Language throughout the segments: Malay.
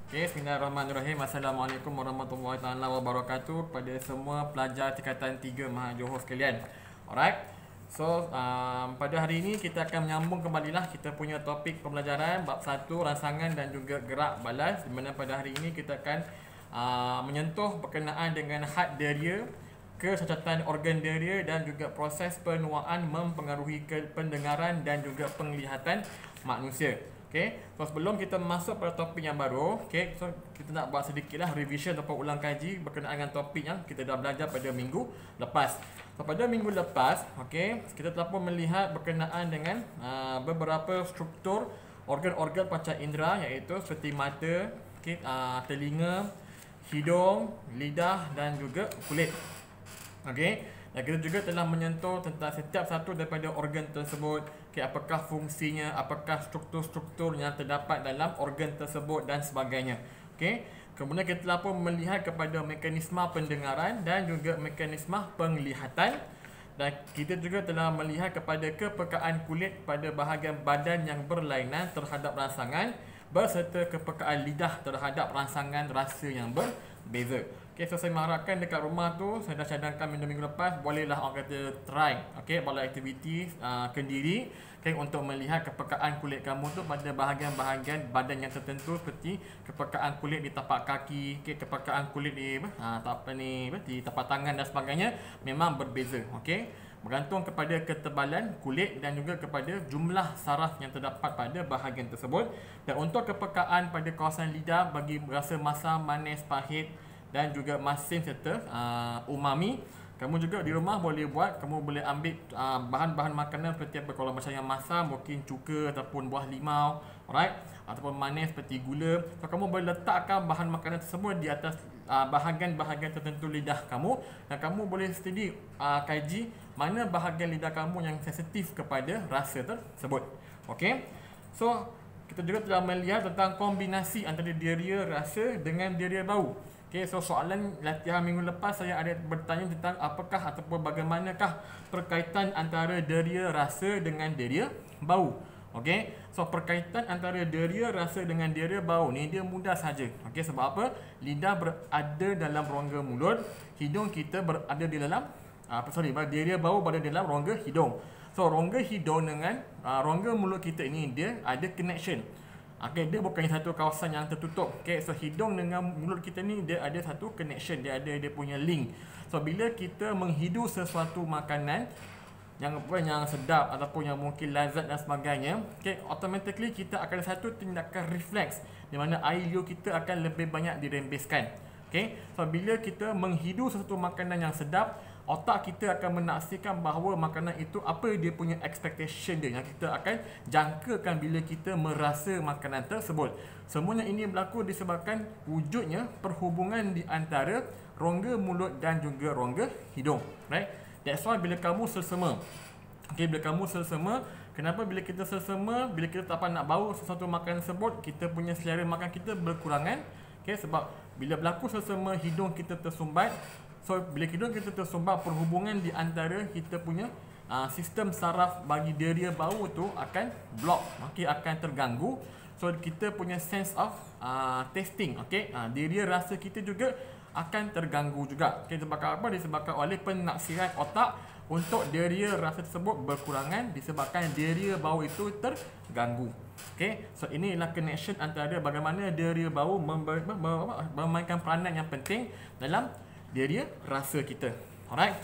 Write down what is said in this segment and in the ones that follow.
Okay, bismillahirrahmanirrahim. Assalamualaikum warahmatullahi taala wabarakatuh kepada semua pelajar tingkatan 3 Maha Johor sekalian. Alright. So, pada hari ini kita akan menyambung kembalilah kita punya topik pembelajaran bab 1 rangsangan dan juga gerak balas, di mana pada hari ini kita akan menyentuh berkenaan dengan had deria, kesacatan organ deria dan juga proses penuaan mempengaruhi pendengaran dan juga penglihatan manusia. Okay, so sebelum kita masuk pada topik yang baru, okay, so kita nak buat sedikitlah revision ataupun ulang kaji berkenaan dengan topik yang kita dah belajar pada minggu lepas. So pada minggu lepas, okay, kita telah pun melihat berkenaan dengan beberapa struktur organ-organ panca indera, iaitu seperti mata, okay, telinga, hidung, lidah dan juga kulit. Okay. Dan kita juga telah menyentuh tentang setiap satu daripada organ tersebut, okay, apakah fungsinya, apakah struktur-struktur yang terdapat dalam organ tersebut dan sebagainya. Okay. Kemudian kita telah pun melihat kepada mekanisme pendengaran dan juga mekanisme penglihatan. Dan kita juga telah melihat kepada kepekaan kulit pada bahagian badan yang berlainan terhadap rangsangan, berserta kepekaan lidah terhadap rangsangan rasa yang berbeza. Okay, so saya mengharapkan dekat rumah tu, saya dah cadangkan minggu lepas, bolehlah orang kata try, okay, buat aktiviti kendiri, okay, untuk melihat kepekaan kulit kamu tu pada bahagian-bahagian badan yang tertentu, seperti kepekaan kulit di tapak kaki, okay, kepekaan kulit di di tapak tangan dan sebagainya, memang berbeza, okay. Bergantung kepada ketebalan kulit dan juga kepada jumlah saraf yang terdapat pada bahagian tersebut. Dan untuk kepekaan pada kawasan lidah bagi rasa masam, manis, pahit dan juga masin serta umami, kamu juga di rumah boleh buat. Kamu boleh ambil bahan-bahan makanan seperti apa, kalau macam yang masam mungkin cuka ataupun buah limau, alright, ataupun manis seperti gula. So, kamu boleh letakkan bahan makanan tersebut di atas bahagian-bahagian tertentu lidah kamu, dan kamu boleh sendiri kaji mana bahagian lidah kamu yang sensitif kepada rasa tersebut. Okey. So, kita juga telah melihat tentang kombinasi antara deria rasa dengan deria bau. Okay, so soalan latihan minggu lepas saya ada bertanya tentang apakah ataupun bagaimanakah perkaitan antara deria rasa dengan deria bau. Okay, so perkaitan antara deria rasa dengan deria bau ni dia mudah saja. Okay, sebab apa? Lidah berada dalam rongga mulut, hidung kita berada di dalam deria bau berada dalam rongga hidung. So rongga hidung dengan rongga mulut kita ini dia ada connection. Okay, dia bukan satu kawasan yang tertutup. Okay, so hidung dengan mulut kita ni dia ada satu connection, dia punya link. So bila kita menghidu sesuatu makanan yang sedap ataupun yang mungkin lazat dan sebagainya, okay, automatically kita akan ada satu tindakan refleks di mana air liur kita akan lebih banyak dirembeskan. Okay, so bila kita menghidu sesuatu makanan yang sedap, otak kita akan menaksikan bahawa makanan itu apa dia punya expectation dia, yang kita akan jangkakan bila kita merasa makanan tersebut. Semuanya ini berlaku disebabkan wujudnya perhubungan di antara rongga mulut dan juga rongga hidung, right? That's why bila kamu selsema, okay, bila kamu selsema, kenapa bila kita selsema, bila kita tak nak bau sesuatu makanan tersebut, kita punya selera makan kita berkurangan. Okay, sebab bila berlaku selsema, hidung kita tersumbat. So, bila hidung kita tersumbat, perhubungan di antara kita punya sistem saraf bagi deria bau tu akan block, okay, akan terganggu. So, kita punya sense of tasting, okay, deria rasa kita juga akan terganggu juga. Okay, sebabkan apa? Disebabkan oleh penaksiran otak untuk deria rasa tersebut berkurangan disebabkan deria bau itu terganggu. Okay, so inilah connection antara bagaimana deria bau memainkan peranan yang penting dalam deria rasa kita. Alright.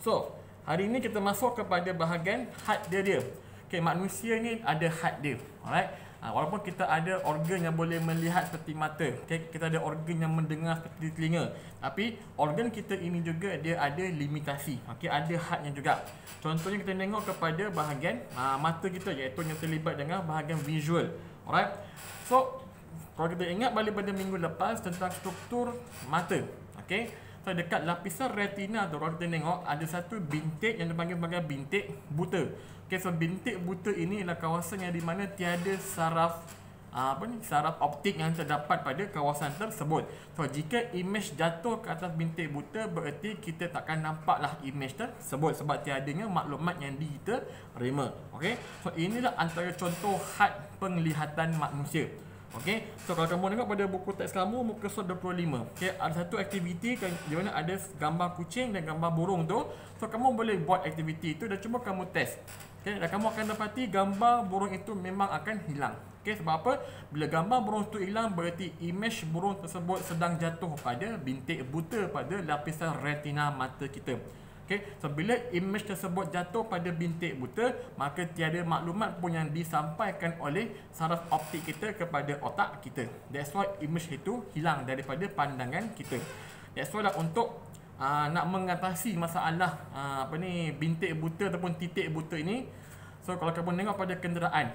So, hari ini kita masuk kepada bahagian had deria. Okay, manusia ni ada had dia. Alright. Walaupun kita ada organ yang boleh melihat seperti mata, okay, kita ada organ yang mendengar seperti telinga, tapi organ kita ini juga dia ada limitasi. Okay, ada hadnya juga. Contohnya kita tengok kepada bahagian mata kita, iaitu yang terlibat dengan bahagian visual. Alright. So, kalau kita ingat balik pada minggu lepas tentang struktur mata, okay, so dekat lapisan retina tu, kalau kita tengok ada satu bintik yang dipanggil sebagai bintik buta. Okay, so bintik buta ini adalah kawasan yang di mana tiada saraf saraf optik yang terdapat pada kawasan tersebut. So jika imej jatuh ke atas bintik buta, bererti kita takkan nampaklah imej tersebut sebab tiadanya maklumat yang diterima. Okay, so inilah antara contoh had penglihatan manusia. Okey, so kalau kamu tengok pada buku teks kamu muka surat 25, okey, ada satu aktiviti di mana ada gambar kucing dan gambar burung tu. So kamu boleh buat aktiviti itu dan cuba kamu test. Okey, dan kamu akan dapati gambar burung itu memang akan hilang. Okey, sebab apa? Bila gambar burung itu hilang berarti image burung tersebut sedang jatuh pada bintik buta pada lapisan retina mata kita. Okay, so bila image tersebut jatuh pada bintik buta, maka tiada maklumat pun yang disampaikan oleh saraf optik kita kepada otak kita. That's why image itu hilang daripada pandangan kita. That's why lah untuk nak mengatasi masalah bintik buta ataupun titik buta ini. So kalau kamu tengok pada kenderaan,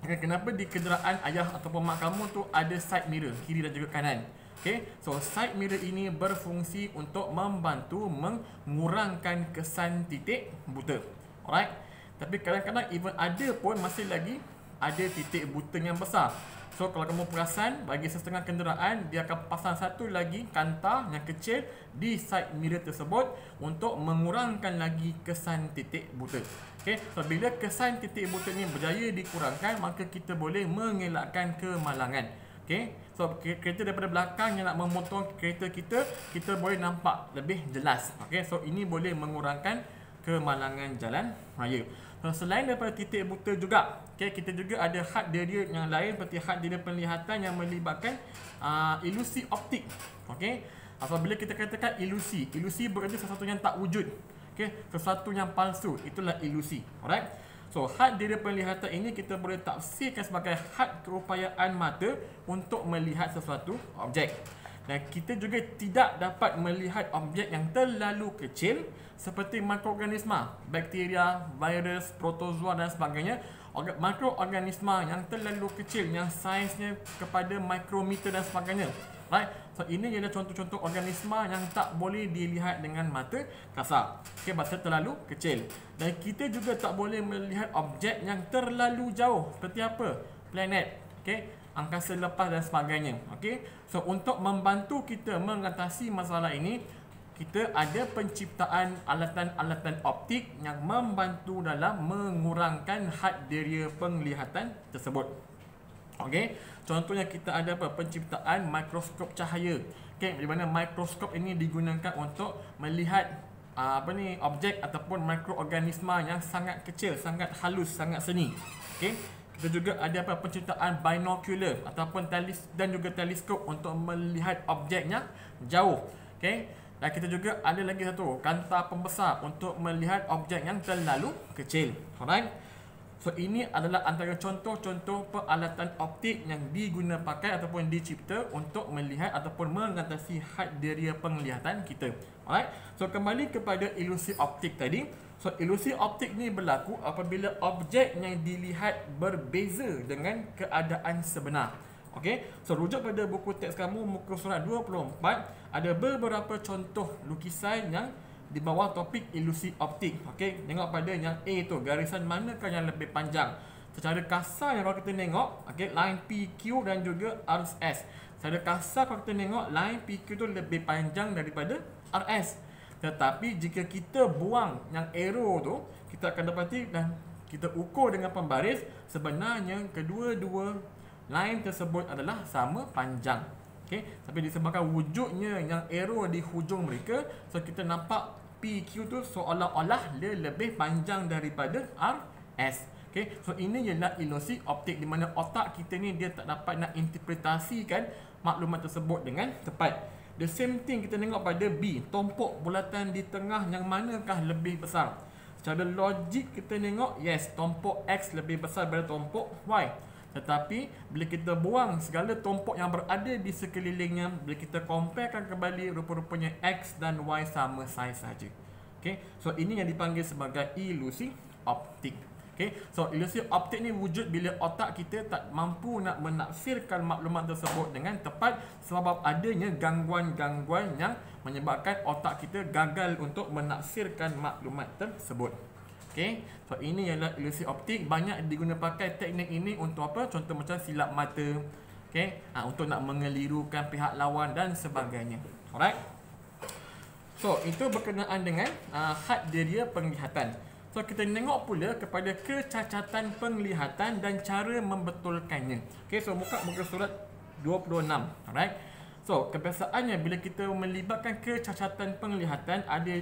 kenapa di kenderaan ayah ataupun mak kamu tu ada side mirror kiri dan juga kanan? Okay, so side mirror ini berfungsi untuk membantu mengurangkan kesan titik buta. Alright. Tapi kadang-kadang even ada pun masih lagi ada titik buta yang besar. So kalau kamu perasan, bagi setengah kenderaan dia akan pasang satu lagi kanta yang kecil di side mirror tersebut untuk mengurangkan lagi kesan titik buta. Okay, so bila kesan titik buta ini berjaya dikurangkan, maka kita boleh mengelakkan kemalangan. Okay, so kereta daripada belakang yang nak memotong kereta kita, kita boleh nampak lebih jelas. Okay, so ini boleh mengurangkan kemalangan jalan raya. So selain daripada titik buta juga, okay, kita juga ada had deria yang lain seperti had deria penglihatan yang melibatkan ilusi optik. Okay, apabila kita katakan ilusi, ilusi berarti sesuatu yang tak wujud. Okay, sesuatu yang palsu, itulah ilusi. Alright. So, had deria penglihatan ini kita boleh tafsirkan sebagai had keupayaan mata untuk melihat sesuatu objek. Dan kita juga tidak dapat melihat objek yang terlalu kecil seperti mikroorganisma, bakteria, virus, protozoa dan sebagainya. Mikroorganisma yang terlalu kecil, yang saiznya kepada mikrometer dan sebagainya. Right? So ini ialah contoh-contoh organisma yang tak boleh dilihat dengan mata kasar. Okey, masa terlalu kecil. Dan kita juga tak boleh melihat objek yang terlalu jauh. Seperti apa? Planet, okey, angkasa lepas dan sebagainya. Okey. So untuk membantu kita mengatasi masalah ini, kita ada penciptaan alatan-alatan optik yang membantu dalam mengurangkan had deria penglihatan tersebut. Okey, contohnya kita ada apa? Penciptaan mikroskop cahaya. Okey, di mana mikroskop ini digunakan untuk melihat objek ataupun mikroorganisma yang sangat kecil, sangat halus, sangat seni. Okey, kita juga ada apa? Penciptaan binocular ataupun dan juga teleskop untuk melihat objek yang jauh. Okey, dan kita juga ada lagi satu, kanta pembesar untuk melihat objek yang terlalu kecil. Alright. So ini adalah antara contoh-contoh peralatan optik yang diguna pakai ataupun dicipta untuk melihat ataupun mengatasi had deria penglihatan kita. Alright. So kembali kepada ilusi optik tadi. So ilusi optik ni berlaku apabila objek yang dilihat berbeza dengan keadaan sebenar. Okey. So rujuk pada buku teks kamu muka surat 24, ada beberapa contoh lukisan yang di bawah topik ilusi optik. Okey, tengok pada yang A tu, garisan manakah yang lebih panjang? Secara kasar yang kalau kita tengok, okey, line PQ dan juga RS. Secara kasar kalau kita tengok line PQ tu lebih panjang daripada RS. Tetapi jika kita buang yang arrow tu, kita akan dapati dan kita ukur dengan pembaris, sebenarnya kedua-dua line tersebut adalah sama panjang. Okay. Tapi disebabkan wujudnya yang arrow di hujung mereka, so kita nampak PQ tu seolah-olah dia lebih panjang daripada RS. Okay. So ini ialah ilusi optik di mana otak kita ni dia tak dapat nak interpretasikan maklumat tersebut dengan tepat. The same thing kita tengok pada B, tompok bulatan di tengah yang manakah lebih besar? Secara logik kita tengok, yes, tompok X lebih besar daripada tompok Y. Tetapi bila kita buang segala tompok yang berada di sekelilingnya, bila kita comparekan kembali, rupa-rupanya X dan Y sama saiz saja. Okay, so ini yang dipanggil sebagai ilusi optik. Okay, so ilusi optik ni wujud bila otak kita tak mampu nak menafsirkan maklumat tersebut dengan tepat sebab adanya gangguan-gangguan yang menyebabkan otak kita gagal untuk menafsirkan maklumat tersebut. Okay, so ini ialah ilusi optik. Banyak diguna pakai teknik ini untuk apa? Contoh macam silap mata, okay, untuk nak mengelirukan pihak lawan dan sebagainya. Alright. So itu berkenaan dengan had deria penglihatan. So So kita tengok pula kepada kecacatan penglihatan dan cara membetulkannya. Okey, so muka surat 26. Alright. So kebiasaannya bila kita melibatkan kecacatan penglihatan, ada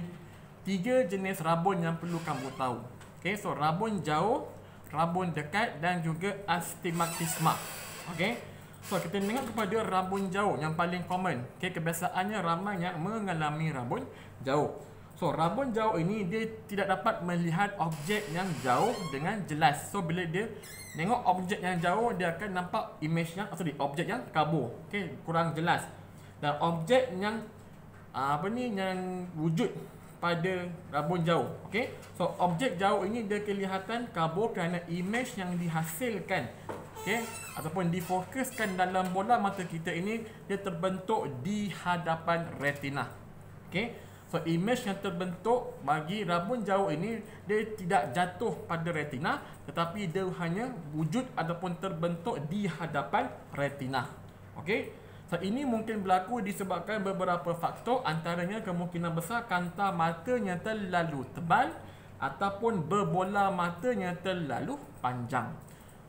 3 jenis rabun yang perlu kamu tahu. Okey, so rabun jauh, rabun dekat dan juga astigmatisma. Okey. So kita tengok kepada rabun jauh yang paling common. Okey, kebiasaannya ramai yang mengalami rabun jauh. So rabun jauh ini dia tidak dapat melihat objek yang jauh dengan jelas. So bila dia tengok objek yang jauh, dia akan nampak image yang objek yang kabur. Okey, kurang jelas. Dan objek yang yang wujud pada rabun jauh. Okey. So objek jauh ini dia kelihatan kabur kerana image yang dihasilkan, okey, ataupun difokuskan dalam bola mata kita ini, dia terbentuk di hadapan retina. Okey. So image yang terbentuk bagi rabun jauh ini, dia tidak jatuh pada retina, tetapi dia hanya wujud ataupun terbentuk di hadapan retina. Okey. So ini mungkin berlaku disebabkan beberapa faktor, antaranya kemungkinan besar kanta matanya terlalu tebal ataupun berbola matanya terlalu panjang.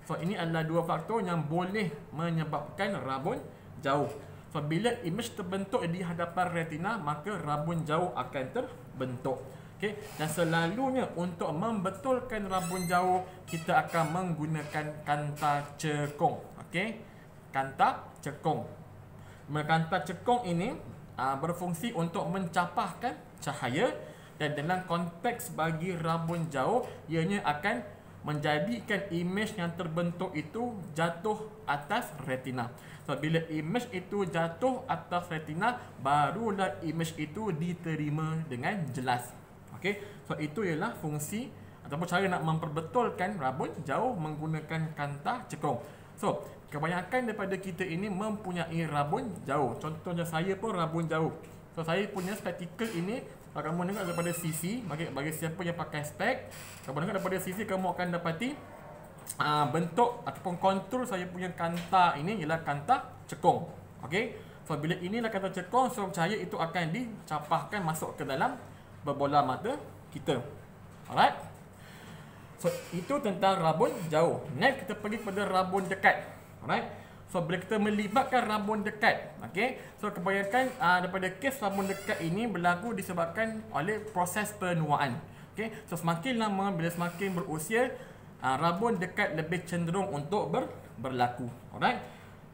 So ini adalah 2 faktor yang boleh menyebabkan rabun jauh. So bila image terbentuk di hadapan retina, maka rabun jauh akan terbentuk. Okey, dan selalunya untuk membetulkan rabun jauh, kita akan menggunakan kanta cekung. Okey, kanta cekung. Kanta cekung ini berfungsi untuk mencapahkan cahaya, dan dalam konteks bagi rabun jauh, ianya akan menjadikan image yang terbentuk itu jatuh atas retina. So bila image itu jatuh atas retina, barulah image itu diterima dengan jelas. Okey, so itu ialah fungsi ataupun cara nak memperbetulkan rabun jauh menggunakan kanta cekung. So kebanyakan daripada kita ini mempunyai rabun jauh. Contohnya saya pun rabun jauh. So saya punya spectacle ini, kalau kamu tengok daripada sisi, bagi siapa yang pakai spek, kamu tengok daripada sisi, kamu akan dapati bentuk ataupun kontur saya punya kanta ini ialah kanta cekung. Okey. So bila inilah kanta cekung, so cahaya itu akan dicapahkan masuk ke dalam berbola mata kita. Alright. So itu tentang rabun jauh. Next kita pergi pada rabun dekat. Alright. So bila kita melibatkan rabun dekat, okey, so kebanyakan daripada kes rabun dekat ini berlaku disebabkan oleh proses penuaan. Okey, so semakin lama, bila semakin berusia, rabun dekat lebih cenderung untuk berlaku. Alright.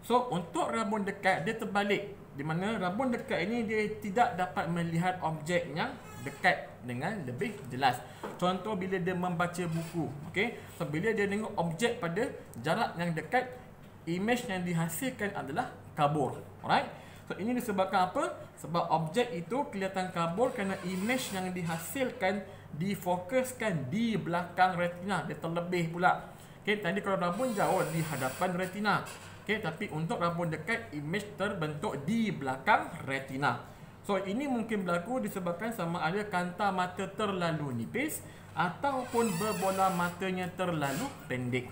So untuk rabun dekat dia terbalik, di mana rabun dekat ini dia tidak dapat melihat objek yang dekat dengan lebih jelas. Contoh bila dia membaca buku, okey, so bila dia tengok objek pada jarak yang dekat, image yang dihasilkan adalah kabur. Alright. So ini disebabkan apa? Sebab objek itu kelihatan kabur kerana image yang dihasilkan difokuskan di belakang retina. Dia terlebih pula. Okey, tadi kalau rabun jauh di hadapan retina. Okey, tapi untuk rabun dekat, image terbentuk di belakang retina. So ini mungkin berlaku disebabkan sama ada kanta mata terlalu nipis ataupun berbola matanya terlalu pendek.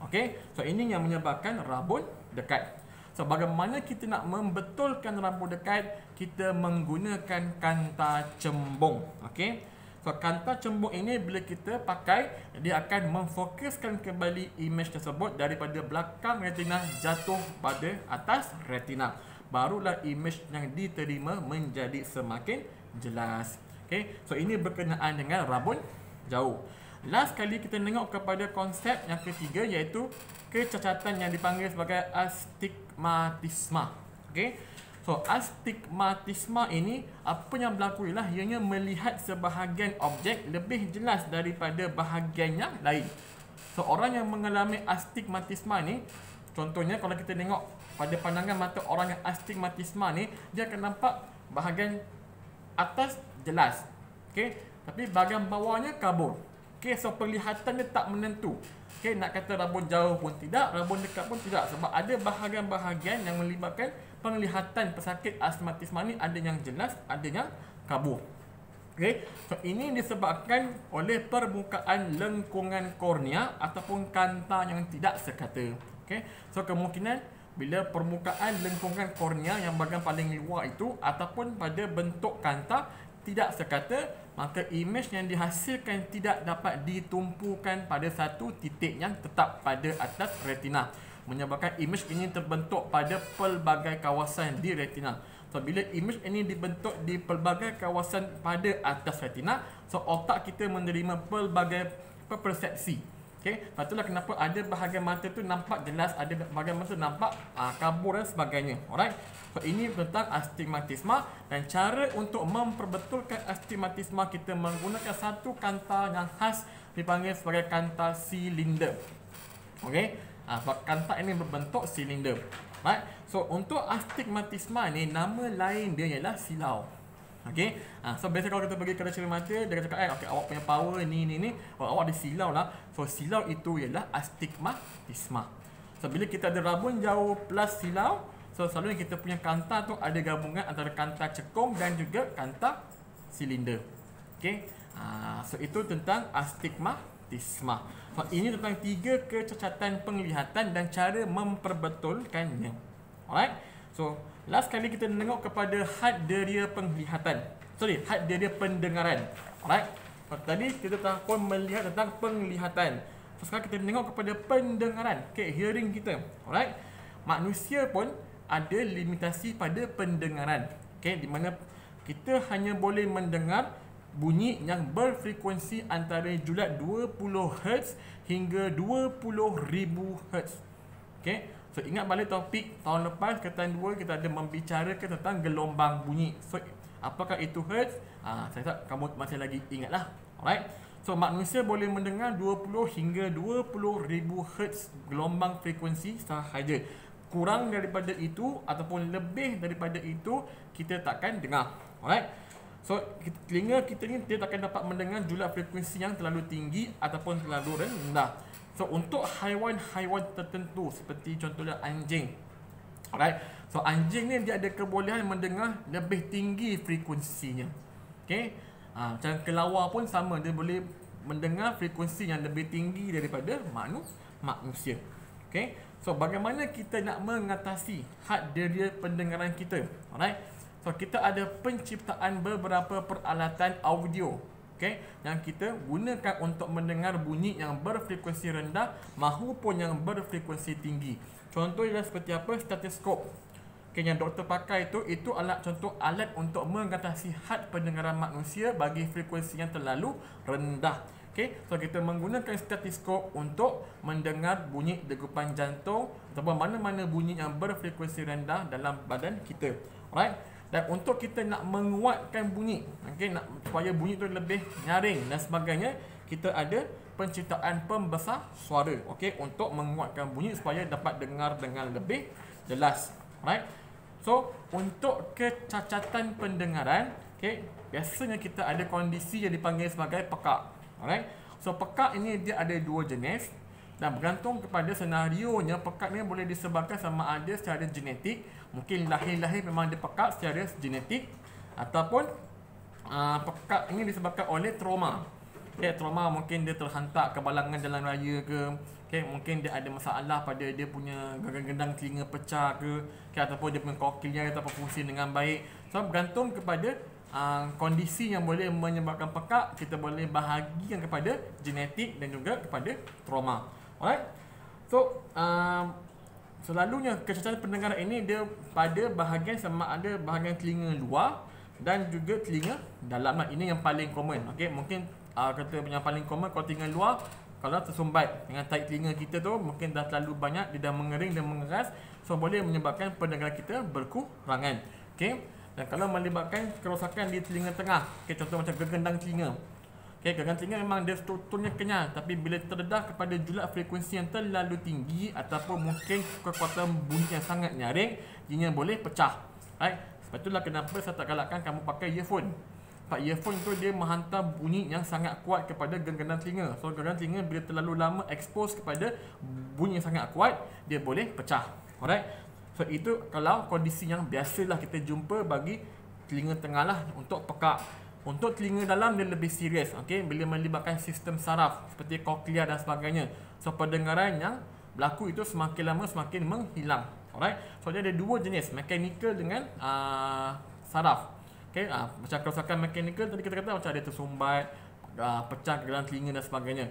Okey, so ini yang menyebabkan rabun dekat. So bagaimana kita nak membetulkan rabun dekat? Kita menggunakan kanta cembung. Okey. So kanta cembung ini bila kita pakai, dia akan memfokuskan kembali image tersebut daripada belakang retina jatuh pada atas retina. Barulah image yang diterima menjadi semakin jelas. Okey, so ini berkenaan dengan rabun jauh. Last kali kita tengok kepada konsep yang ketiga, iaitu kecacatan yang dipanggil sebagai astigmatisma. Okey. So astigmatisma ini apa yang berlaku ialah ianya melihat sebahagian objek lebih jelas daripada bahagian yang lain. So orang yang mengalami astigmatisma ni, contohnya kalau kita tengok pada pandangan mata orang yang astigmatisma ni, dia akan nampak bahagian atas jelas. Okey, tapi bahagian bawahnya kabur. Okey, so penglihatan dia tak menentu. Okey, nak kata rabun jauh pun tidak, rabun dekat pun tidak, sebab ada bahagian-bahagian yang melibatkan penglihatan pesakit astigmatisma ni, ada yang jelas, ada yang kabur. Okey, so ini disebabkan oleh permukaan lengkungan kornea ataupun kanta yang tidak sekata. Okey, so kemungkinan bila permukaan lengkungan kornea yang bahagian paling luar itu ataupun pada bentuk kanta tidak sekata, maka imej yang dihasilkan tidak dapat ditumpukan pada satu titik yang tetap pada atas retina, menyebabkan imej ini terbentuk pada pelbagai kawasan di retina. So bila imej ini dibentuk di pelbagai kawasan pada atas retina, so otak kita menerima pelbagai persepsi. Okey, itulah kenapa ada bahagian mata tu nampak jelas, ada bahagian mata nampak kabur dan sebagainya. Alright. So ini tentang astigmatisma, dan cara untuk memperbetulkan astigmatisma kita menggunakan satu kanta yang khas dipanggil sebagai kanta silinder. Okey. Kanta ini berbentuk silinder. Right. So untuk astigmatisma ni nama lain dia ialah silau. Okey. So biasa kalau kita pergi kedai cermin mata, dia cakap okey, awak punya power ni awak ada silau lah. So silau itu ialah astigmatisma. So bila kita ada rabun jauh plus silau, so selalunya kita punya kanta tu ada gabungan antara kanta cekung dan juga kanta silinder. Okey. So itu tentang astigmatisma. So ini tentang 3 kecacatan penglihatan dan cara memperbetulkannya. Alright. So last kali kita tengok kepada had deria penglihatan. Had deria pendengaran. Alright. So, tadi kita pun melihat tentang penglihatan. So sekarang kita tengok kepada pendengaran. Okay, hearing kita. Alright. Manusia pun ada limitasi pada pendengaran. Okay, di mana kita hanya boleh mendengar bunyi yang berfrekuensi antara julat 20 Hz hingga 20,000 Hz. Okay. So ingat balik topik tahun lepas, ketan 2 kita ada membicarakan tentang gelombang bunyi. So apakah itu Hertz? Saya tak kamu masih lagi ingatlah. Alright. So manusia boleh mendengar 20 hingga 20,000 Hz gelombang frekuensi sahaja. Kurang daripada itu ataupun lebih daripada itu kita takkan dengar. Alright. So telinga kita ni dia takkan dapat mendengar julat frekuensi yang terlalu tinggi ataupun terlalu rendah. So untuk haiwan-haiwan tertentu seperti contohnya anjing. Alright. So anjing ni dia ada kebolehan mendengar lebih tinggi frekuensinya. Okey. Macam kelawar pun sama, dia boleh mendengar frekuensi yang lebih tinggi daripada manusia. Okey. So bagaimana kita nak mengatasi had deria pendengaran kita? Alright. So kita ada penciptaan beberapa peralatan audio, okay, yang kita gunakan untuk mendengar bunyi yang berfrekuensi rendah mahupun yang berfrekuensi tinggi. Contohnya seperti apa? Stetoskop. Okay, yang doktor pakai itu alat contoh alat untuk mengatasi had pendengaran manusia bagi frekuensi yang terlalu rendah. Okay, so kita menggunakan stetoskop untuk mendengar bunyi degupan jantung ataupun mana-mana bunyi yang berfrekuensi rendah dalam badan kita. Alright. Dan untuk kita nak menguatkan bunyi, okay, nak supaya bunyi tu lebih nyaring dan sebagainya, kita ada penciptaan pembesar suara, okay, untuk menguatkan bunyi supaya dapat dengar dengan lebih jelas. Alright. So untuk kecacatan pendengaran, okay, biasanya kita ada kondisi yang dipanggil sebagai pekak. Alright. So pekak ini dia ada 2 jenis. Dan bergantung kepada senarionya, pekak ni boleh disebabkan sama ada secara genetik, mungkin lahir-lahir memang dia pekak secara genetik, ataupun pekak ini disebabkan oleh trauma. Okay, trauma mungkin dia terhantar ke balangan jalan raya ke, okay, mungkin dia ada masalah pada dia punya gendang telinga pecah ke, okay, ataupun dia punya koklia tak berfungsi dengan baik. So bergantung kepada kondisi yang boleh menyebabkan pekak, kita boleh bahagikan kepada genetik dan juga kepada trauma. Alright. So selalunya kecacatan pendengaran ini dia pada bahagian sama ada bahagian telinga luar dan juga telinga dalam. Ini yang paling common. Okey, mungkin kata yang paling common kalau telinga luar, kalau tersumbat dengan tarik telinga kita tu mungkin dah terlalu banyak, dia dah mengering dan mengeras, so boleh menyebabkan pendengaran kita berkurangan. Okey. Dan kalau melibatkan kerosakan di telinga tengah, okay, contoh macam gegendang telinga. Okay, gegendang telinga memang dia strukturnya kenyal, tapi bila terdedah kepada julat frekuensi yang terlalu tinggi ataupun mungkin kekuatan bunyi yang sangat nyaring, ianya boleh pecah. Right? Sebab itulah kenapa saya tak galakkan kamu pakai earphone. Sebab earphone tu dia menghantar bunyi yang sangat kuat kepada gegendang telinga. So gegendang telinga bila terlalu lama expose kepada bunyi yang sangat kuat, dia boleh pecah. Alright? So itu kalau kondisi yang biasalah kita jumpa bagi telinga tengah lah untuk pekak. Untuk telinga dalam dia lebih serius, okay? Bila melibatkan sistem saraf seperti koklia dan sebagainya. So pendengaran yang berlaku itu semakin lama semakin menghilang. Alright. So dia ada 2 jenis, mechanical dengan saraf. Okey, macam kerosakan mekanikal tadi kita kata macam ada tersumbat, pecah ke dalam telinga dan sebagainya.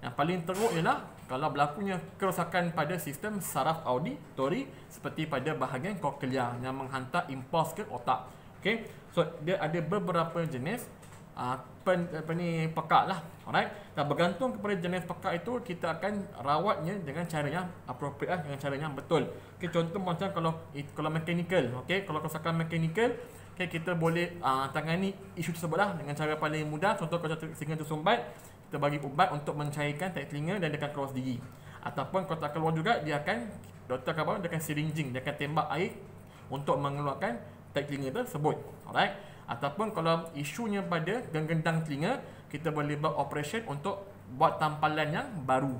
Yang paling teruk ialah kalau berlakunya kerosakan pada sistem saraf auditori seperti pada bahagian koklea yang menghantar impuls ke otak. Okey, so dia ada beberapa jenis pekak lah. Alright, dan bergantung kepada jenis pekak itu, kita akan rawatnya dengan cara yang appropriate, dengan cara yang betul. Okay, contoh macam kalau mechanical, okay, kalau kerosakan mechanical, okay, kita boleh tangani isu tersebut lah dengan cara paling mudah. Contoh kalau telinga tersumbat, kita bagi ubat untuk mencairkan tahi telinga dan dia akan keluar sendiri. Ataupun kalau tak keluar juga, doktor akan dia akan syringing, dia akan tembak air untuk mengeluarkan tahi telinga tersebut. Alright. Ataupun kalau isunya pada gendang telinga, kita boleh buat operation untuk buat tampalan yang baru.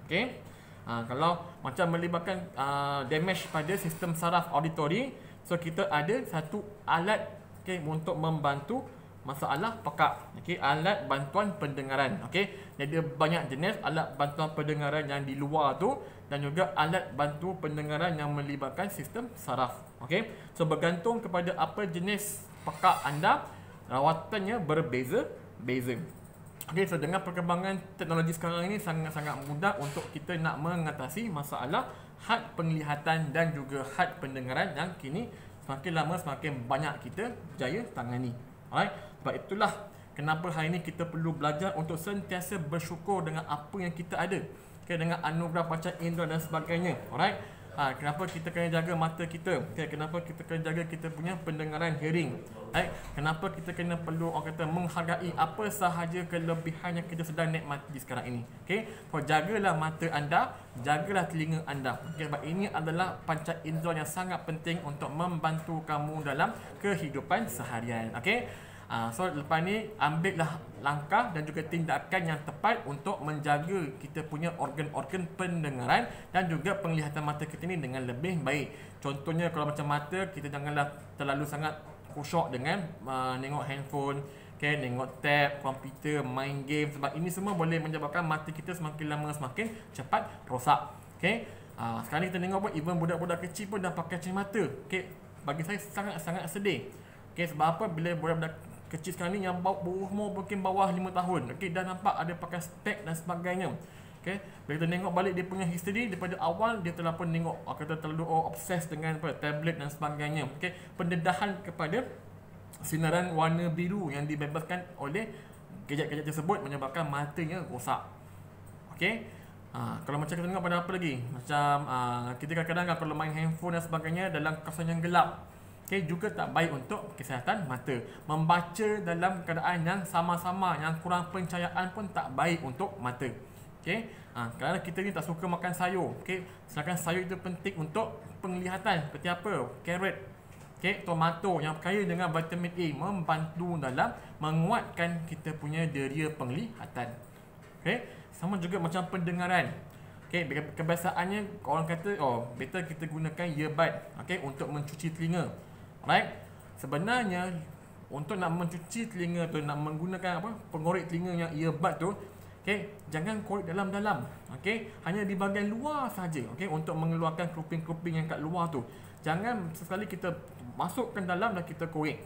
Okey. Kalau macam melibatkan damage pada sistem saraf auditori, so kita ada satu alat, okay, untuk membantu masalah pekak. Okey, alat bantuan pendengaran. Okey. Jadi banyak jenis alat bantuan pendengaran yang di luar tu dan juga alat bantu pendengaran yang melibatkan sistem saraf. Okey. So bergantung kepada apa jenis pekak anda, rawatannya berbeza-beza. Okey, so dengan perkembangan teknologi sekarang ini sangat-sangat mudah untuk kita nak mengatasi masalah had penglihatan dan juga had pendengaran yang kini semakin lama semakin banyak kita jaya tangani. Alright, sebab itulah kenapa hari ini kita perlu belajar untuk sentiasa bersyukur dengan apa yang kita ada. Okay, dengan anugerah panca indera dan sebagainya. Alright. Kenapa kita kena jaga mata kita? Okay, kenapa kita kena jaga kita punya pendengaran, hearing? Right? Kenapa kita kena perlu orang kata menghargai apa sahaja kelebihan yang kita sedang nikmati sekarang ini? Okay, so jagalah mata anda, jagalah telinga anda. Okay, sebab ini adalah panca indera yang sangat penting untuk membantu kamu dalam kehidupan seharian. Okay. So lepas ni ambillah langkah dan juga tindakan yang tepat untuk menjaga kita punya organ-organ pendengaran dan juga penglihatan mata kita ni dengan lebih baik. Contohnya kalau macam mata, kita janganlah terlalu sangat khusyuk dengan tengok handphone, okay, tengok tab, komputer, main game, sebab ini semua boleh menyebabkan mata kita semakin lama semakin cepat rosak. Okay. Sekarang kita tengok pun even budak-budak kecil pun dah pakai kacamata. Okay. Bagi saya sangat-sangat sedih. Okay, sebab apa? Bila budak-budak kecil sekarang ni yang berumur mungkin bawah 5 tahun, okey, dah nampak ada pakai spek dan sebagainya. Okey, bila kita tengok balik dia punya history daripada awal, dia telah pun tengok kata terlalu obses dengan tablet dan sebagainya. Okey, pendedahan kepada sinaran warna biru yang dibebaskan oleh gadget-gadget tersebut menyebabkan matanya rosak. Okey. Kalau macam kita tengok pada apa lagi? Macam kita kadang-kadang kalau main handphone dan sebagainya dalam kawasan yang gelap, okay, juga tak baik untuk kesihatan mata. Membaca dalam keadaan yang sama-sama, yang kurang pencahayaan pun tak baik untuk mata. Okay. Kerana kita ni tak suka makan sayur. Okay. Sedangkan sayur itu penting untuk penglihatan. Seperti apa? Carrot, okay, tomato yang kaya dengan vitamin A membantu dalam menguatkan kita punya deria penglihatan. Okay. Sama juga macam pendengaran. Okay, kebiasaannya orang kata, better kita gunakan earbud, okay, untuk mencuci telinga. Alright. Sebenarnya untuk nak mencuci telinga tu, nak menggunakan pengorek telinga yang earbud tu, okay, jangan korek dalam-dalam. Okay, hanya di bahagian luar saja. Okay, untuk mengeluarkan keruping-keruping yang kat luar tu. Jangan sekali kita masukkan dalam dan kita korek.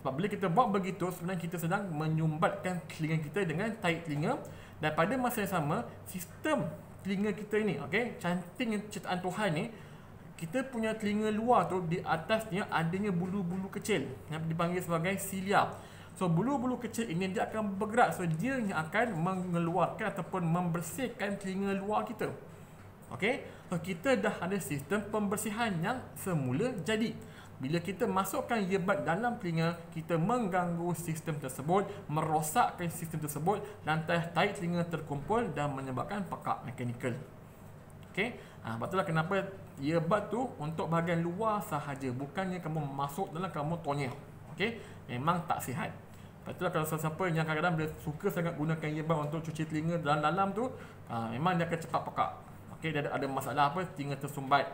Sebab bila kita buat begitu, sebenarnya kita sedang menyumbatkan telinga kita dengan tahi telinga, dan pada masa yang sama sistem telinga kita ini, okay, cantiknya ciptaan Tuhan ni, kita punya telinga luar tu di atasnya adanya bulu-bulu kecil yang dipanggil sebagai cilia. So bulu-bulu kecil ini dia akan bergerak, so dia yang akan mengeluarkan ataupun membersihkan telinga luar kita. Okey, so kita dah ada sistem pembersihan yang semula jadi. Bila kita masukkan earbud dalam telinga, kita mengganggu sistem tersebut, merosakkan sistem tersebut, dan tahi telinga terkumpul dan menyebabkan pekak mekanikal. Okey, sebab itulah kenapa earbud tu untuk bahagian luar sahaja, bukannya kamu masuk dalam kamu tonyel. Okey, memang tak sihat. Sebab itulah kalau siapa yang kadang-kadang bila suka sangat gunakan earbud untuk cuci telinga dalam-dalam tu, memang dia akan cepat pekak. Okey, dia ada masalah apa, telinga tersumbat.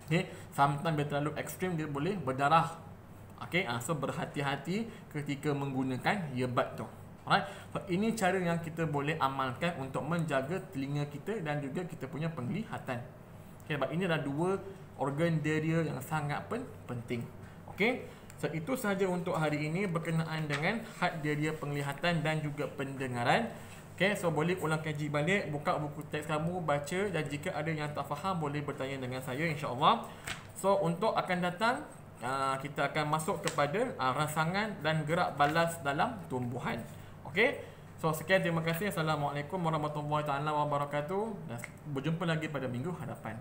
Okey, sometimes dia terlalu ekstrim, dia boleh berdarah. Okey, so berhati-hati ketika menggunakan earbud tu. Alright, so ini cara yang kita boleh amalkan untuk menjaga telinga kita dan juga kita punya penglihatan. Okay, sebab ini adalah dua organ deria yang sangat penting. Okay, So itu sahaja untuk hari ini berkenaan dengan had dia penglihatan dan juga pendengaran. Okay, so boleh ulang kaji balik, buka buku teks kamu, baca, dan jika ada yang tak faham boleh bertanya dengan saya, insya-Allah. So untuk akan datang kita akan masuk kepada rangsangan dan gerak balas dalam tumbuhan. Okey. So sekian, terima kasih. Assalamualaikum warahmatullahi taala wabarakatuh. Dan berjumpa lagi pada minggu hadapan.